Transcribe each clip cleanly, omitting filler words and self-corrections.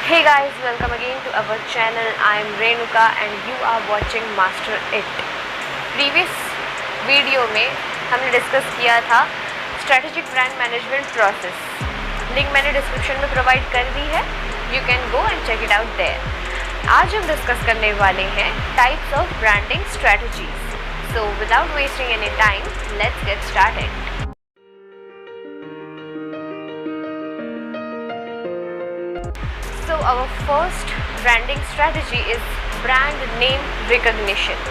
Hey guys, welcome again to our channel. I am Renuka and you are watching Master It. Previous video में हमने discuss किया था strategic brand management process. Link मैंने description में provide कर दी है. You can go and check it out there. आज हम डिस्कस करने वाले हैं types of branding strategies. So without wasting any time, let's get started. So our first branding strategy is brand name recognition.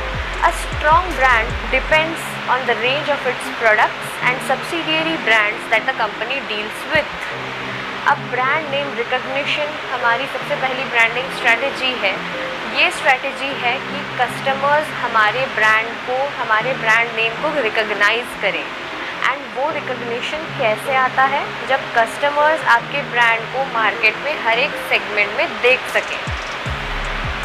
A strong brand depends on the range of its products and subsidiary brands that the company deals with. अब brand name recognition हमारी सबसे पहली branding strategy है. ये strategy है कि customers हमारे brand को, हमारे brand name को recognize करें. एंड वो रिकग्निशन कैसे आता है? जब कस्टमर्स आपके ब्रांड को मार्केट में हर एक सेगमेंट में देख सकें.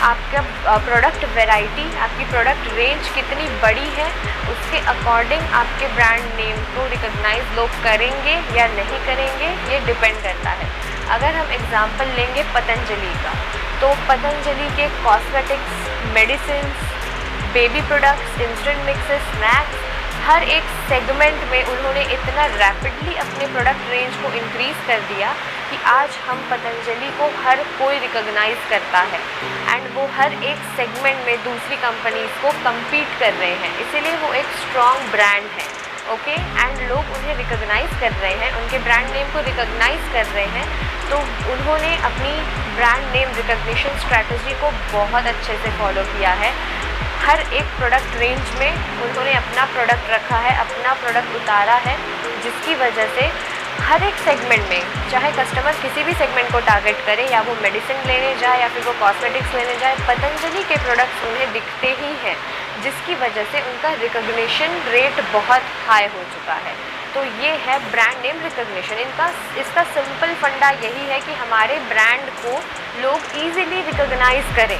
आपका प्रोडक्ट वैरायटी, आपकी प्रोडक्ट रेंज कितनी बड़ी है, उसके अकॉर्डिंग आपके ब्रांड नेम को रिकग्नाइज लोग करेंगे या नहीं करेंगे, ये डिपेंड करता है. अगर हम एग्जांपल लेंगे पतंजलि का, तो पतंजलि के cosmetics, medicines, baby products, instant mixes, snacks, हर एक सेगमेंट में उन्होंने इतना रैपिडली अपने प्रोडक्ट रेंज को इंक्रीज़ कर दिया कि आज हम पतंजलि को हर कोई रिकॉग्नाइज करता है एंड वो हर एक सेगमेंट में दूसरी कंपनीज़ को compete कर रहे हैं. इसीलिए वो एक स्ट्रॉन्ग ब्रांड है. ओके, एंड लोग उन्हें रिकॉग्नाइज कर रहे हैं, उनके ब्रांड नेम को रिकॉग्नाइज कर रहे हैं. तो उन्होंने अपनी ब्रांड नेम रिकॉग्निशन स्ट्रैटेजी को बहुत अच्छे से फॉलो किया है. हर एक प्रोडक्ट रेंज में उन्होंने अपना प्रोडक्ट रखा है, अपना प्रोडक्ट उतारा है, जिसकी वजह से हर एक सेगमेंट में, चाहे कस्टमर किसी भी सेगमेंट को टारगेट करे, या वो मेडिसिन लेने जाए या फिर वो कॉस्मेटिक्स लेने जाए, पतंजलि के प्रोडक्ट्स उन्हें दिखते ही हैं, जिसकी वजह से उनका रिकॉग्निशन रेट बहुत हाई हो चुका है. तो ये है ब्रांड नेम रिकॉग्निशन. इसका सिंपल फंडा यही है कि हमारे ब्रांड को लोग ईजिली रिकॉग्नाइज करें.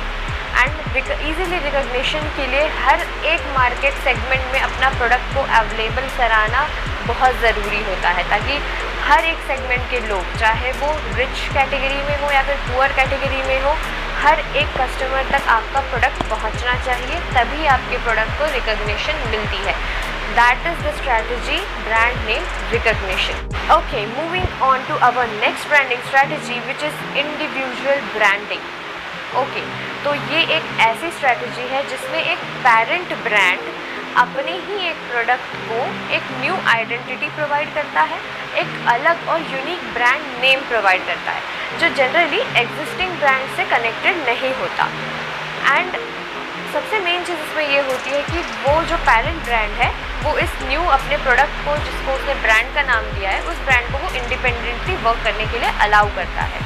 एंड ईजिली रिकॉग्निशन के लिए हर एक मार्केट सेगमेंट में अपना प्रोडक्ट को अवेलेबल कराना बहुत ज़रूरी होता है, ताकि हर एक सेगमेंट के लोग, चाहे वो रिच कैटेगरी में हो या फिर पुअर कैटेगरी में हो, हर एक कस्टमर तक आपका प्रोडक्ट पहुंचना चाहिए, तभी आपके प्रोडक्ट को रिकॉग्निशन मिलती है. That is the strategy, brand name recognition. Okay, moving on to our next branding strategy, which is individual branding. Okay, तो ये एक ऐसी स्ट्रैटेजी है जिसमें एक पेरेंट ब्रांड अपने ही एक प्रोडक्ट को एक न्यू आइडेंटिटी प्रोवाइड करता है, एक अलग और यूनिक ब्रांड नेम प्रोवाइड करता है, जो जनरली एग्जिस्टिंग ब्रांड से कनेक्टेड नहीं होता. एंड सबसे मेन चीज़ इसमें ये होती है कि वो जो पेरेंट ब्रांड है, वो इस न्यू अपने प्रोडक्ट को, जिसको उसने ब्रांड का नाम दिया है, उस ब्रांड को वो इंडिपेंडेंटली वर्क करने के लिए अलाउ करता है.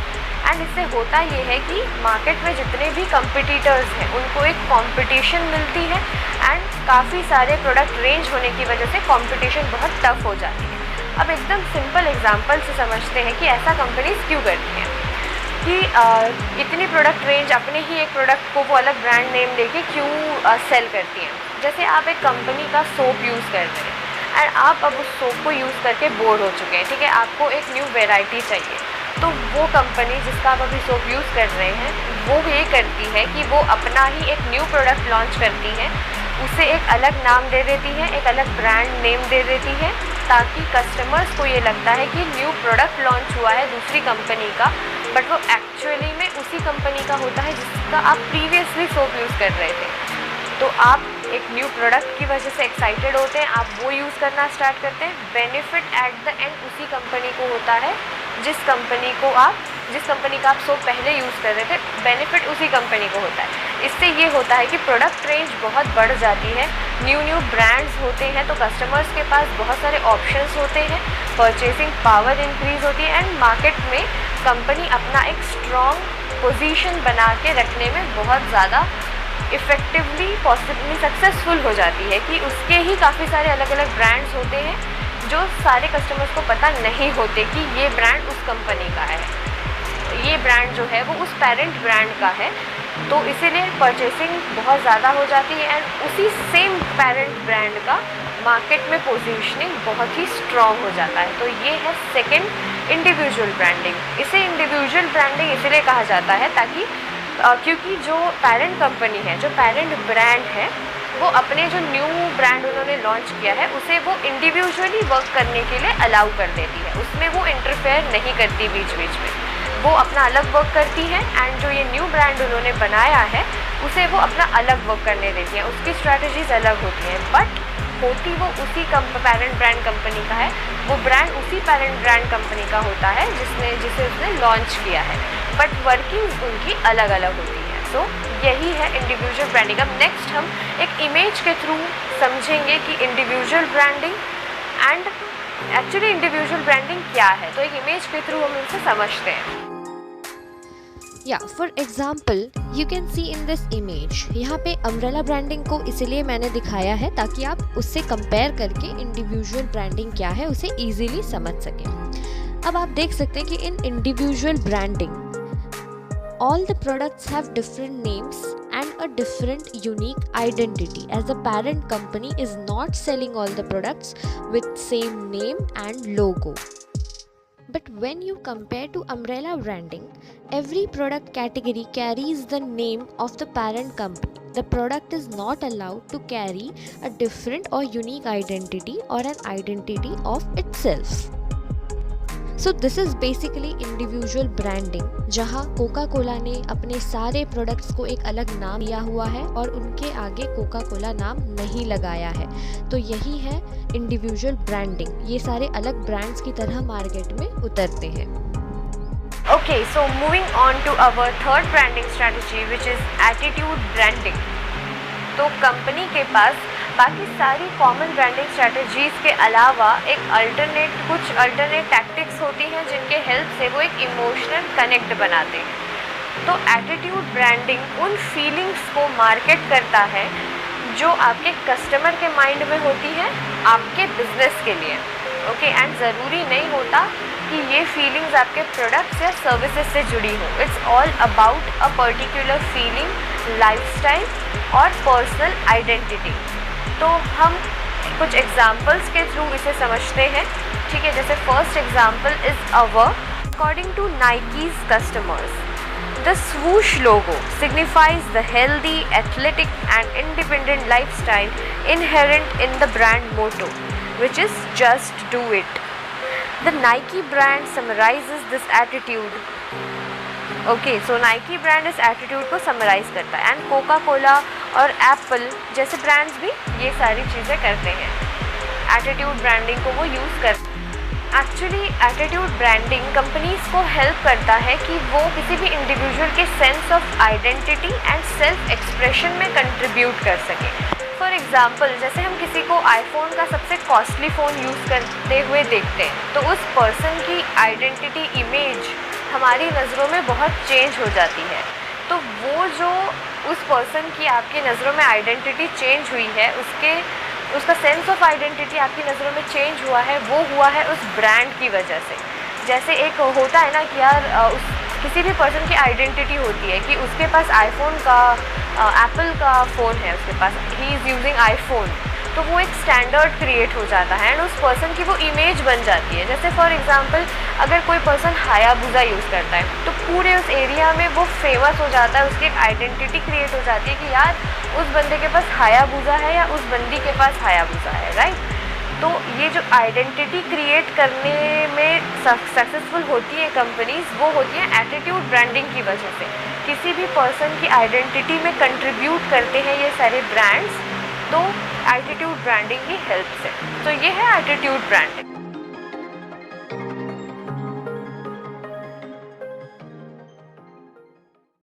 एंड इससे होता ये है कि मार्केट में जितने भी कंपटीटर्स हैं, उनको एक कंपटीशन मिलती है एंड काफ़ी सारे प्रोडक्ट रेंज होने की वजह से कंपटीशन बहुत टफ हो जाती है. अब एकदम सिंपल एग्जांपल से समझते हैं कि ऐसा कंपनीज क्यों करती हैं, कि इतनी प्रोडक्ट रेंज अपने ही एक प्रोडक्ट को वो अलग ब्रांड नेम लेके क्यों सेल करती हैं. जैसे आप एक कंपनी का सोप यूज़ कर रहे हैं एंड आप अब उस सोप को यूज़ करके बोर हो चुके हैं, ठीक है, आपको एक न्यू वेराइटी चाहिए. तो वो कंपनी जिसका आप अभी सोप यूज़ कर रहे हैं, वो ये करती है कि वो अपना ही एक न्यू प्रोडक्ट लॉन्च करती है, उसे एक अलग नाम दे देती है, एक अलग ब्रांड नेम दे देती है, ताकि कस्टमर्स को ये लगता है कि न्यू प्रोडक्ट लॉन्च हुआ है दूसरी कंपनी का, बट वो एक्चुअली में उसी कंपनी का होता है जिसका आप प्रीवियसली सोप यूज़ कर रहे थे. तो आप एक न्यू प्रोडक्ट की वजह से एक्साइटेड होते हैं, आप वो यूज़ करना स्टार्ट करते हैं. बेनिफिट एट द एंड उसी कंपनी को होता है जिस कंपनी का आप सोप पहले यूज़ कर रहे थे, बेनिफिट उसी कंपनी को होता है. इससे ये होता है कि प्रोडक्ट रेंज बहुत बढ़ जाती है, न्यू ब्रांड्स होते हैं, तो कस्टमर्स के पास बहुत सारे ऑप्शंस होते हैं, परचेसिंग पावर इंक्रीज़ होती है एंड मार्केट में कंपनी अपना एक स्ट्रॉन्ग पोजीशन बना के रखने में बहुत ज़्यादा इफ़ेक्टिवली पॉसिबली सक्सेसफुल हो जाती है, कि उसके ही काफ़ी सारे अलग अलग ब्रांड्स होते हैं जो सारे कस्टमर्स को पता नहीं होते कि ये ब्रांड उस कंपनी का है, ये ब्रांड जो है वो उस पेरेंट ब्रांड का है. तो इसीलिए परचेसिंग बहुत ज़्यादा हो जाती है एंड उसी सेम पेरेंट ब्रांड का मार्केट में पोजीशनिंग बहुत ही स्ट्रॉन्ग हो जाता है. तो ये है सेकंड इंडिविजुअल ब्रांडिंग। इसे इंडिविजुअल ब्रांडिंग इसलिए कहा जाता है ताकि क्योंकि जो पेरेंट कंपनी है, जो पेरेंट ब्रांड है, वो अपने जो न्यू ब्रांड उन्होंने लॉन्च किया है उसे वो इंडिविजुअली वर्क करने के लिए अलाउ कर देती है, उसमें वो इंटरफेयर नहीं करती बीच बीच में, वो अपना अलग वर्क करती है। एंड जो ये न्यू ब्रांड उन्होंने बनाया है उसे वो अपना अलग वर्क करने देती हैं, उसकी स्ट्रैटेजीज अलग होती हैं, बट होती वो उसी पेरेंट ब्रांड कंपनी का है, वो ब्रांड उसी पेरेंट ब्रांड कंपनी का होता है जिसे उसने लॉन्च किया है, बट वर्किंग उनकी अलग अलग होती है। सो यही है इंडिविजुअल ब्रांडिंग। अब नेक्स्ट हम एक इमेज के थ्रू समझेंगे कि individual branding and actually individual branding क्या है, तो एक इमेज के थ्रू हम इसे समझते हैं। For example you can see in this image, यहाँ पे अम्ब्रेला ब्रांडिंग को इसलिए मैंने दिखाया है ताकि आप उससे कंपेयर करके इंडिविजुअल ब्रांडिंग क्या है उसे ईजिली समझ सकें। अब आप देख सकते हैं कि इन individual branding all the products have different names and a different unique identity, as the parent company is not selling all the products with same name and logo. But when you compare to umbrella branding, every product category carries the name of the parent company. The product is not allowed to carry a different or unique identity or an identity of itself. So this is basically individual branding, जहाँ Coca Cola ने अपने सारे products को एक अलग नाम दिया हुआ है और उनके आगे कोका कोला नाम नहीं लगाया है। तो यही है इंडिविजुअल ब्रांडिंग, ये सारे अलग ब्रांड्स की तरह मार्केट में उतरते हैं। Okay, so moving on to our third branding strategy which is attitude branding. तो कंपनी के पास बाकी सारी कॉमन ब्रांडिंग स्ट्रैटेजीज़ के अलावा कुछ अल्टरनेट टैक्टिक्स होती हैं जिनके हेल्प से वो एक इमोशनल कनेक्ट बनाते हैं। तो एटीट्यूड ब्रांडिंग उन फीलिंग्स को मार्केट करता है जो आपके कस्टमर के माइंड में होती है आपके बिजनेस के लिए। ओके, एंड ज़रूरी नहीं होता कि ये फीलिंग्स आपके प्रोडक्ट्स या सर्विसेज से जुड़ी हो। It's all about a particular feeling, lifestyle और पर्सनल आइडेंटिटी। तो हम कुछ एग्जाम्पल्स के थ्रू इसे समझते हैं, ठीक है। जैसे first example is according to Nike's customers, the swoosh logo signifies the healthy, athletic and independent lifestyle inherent in the brand motto, which is just do it. The Nike brand summarizes this attitude. Okay, so Nike brand इस attitude को summarise करता है, and Coca Cola और Apple जैसे brands भी ये सारी चीज़ें करते हैं, एटीट्यूड ब्रांडिंग को वो यूज़ करते हैं। एक्चुअली एटीट्यूड ब्रांडिंग कंपनीज़ को हेल्प करता है कि वो किसी भी इंडिविजुअल के sense of identity and self expression में कंट्रीब्यूट कर सकें। फॉर एग्ज़ाम्पल, जैसे हम किसी को आईफोन का सबसे कॉस्टली फ़ोन यूज़ करते हुए देखते हैं तो उस पर्सन की आइडेंटिटी, इमेज हमारी नज़रों में बहुत चेंज हो जाती है। तो वो जो उस पर्सन की आपकी नज़रों में आइडेंटिटी चेंज हुई है, उसका सेंस ऑफ आइडेंटिटी आपकी नज़रों में चेंज हुआ है, वो हुआ है उस ब्रांड की वजह से। जैसे एक होता है ना कि यार किसी भी पर्सन की आइडेंटिटी होती है कि उसके पास आईफोन का एप्पल का फ़ोन है, उसके पास ही इज़ यूजिंग आईफोन, तो वो एक स्टैंडर्ड क्रिएट हो जाता है एंड उस पर्सन की वो इमेज बन जाती है। जैसे फॉर एग्जांपल अगर कोई पर्सन हायाबुसा यूज़ करता है तो पूरे उस एरिया में वो फेमस हो जाता है, उसकी एक आइडेंटिटी क्रिएट हो जाती है कि यार उस बंदे के पास हायाबुसा है या उस बंदी के पास हायाबुसा है, राइट। तो ये जो आइडेंटिटी क्रिएट करने में सक्सेसफुल होती है कंपनीज, वो होती हैं एटीट्यूड ब्रांडिंग की वजह से। किसी भी पर्सन की आइडेंटिटी में कंट्रीब्यूट करते हैं ये सारे ब्रांड्स, तो एटीट्यूड ब्रांडिंग की हेल्प से। तो ये है एटीट्यूड ब्रांडिंग।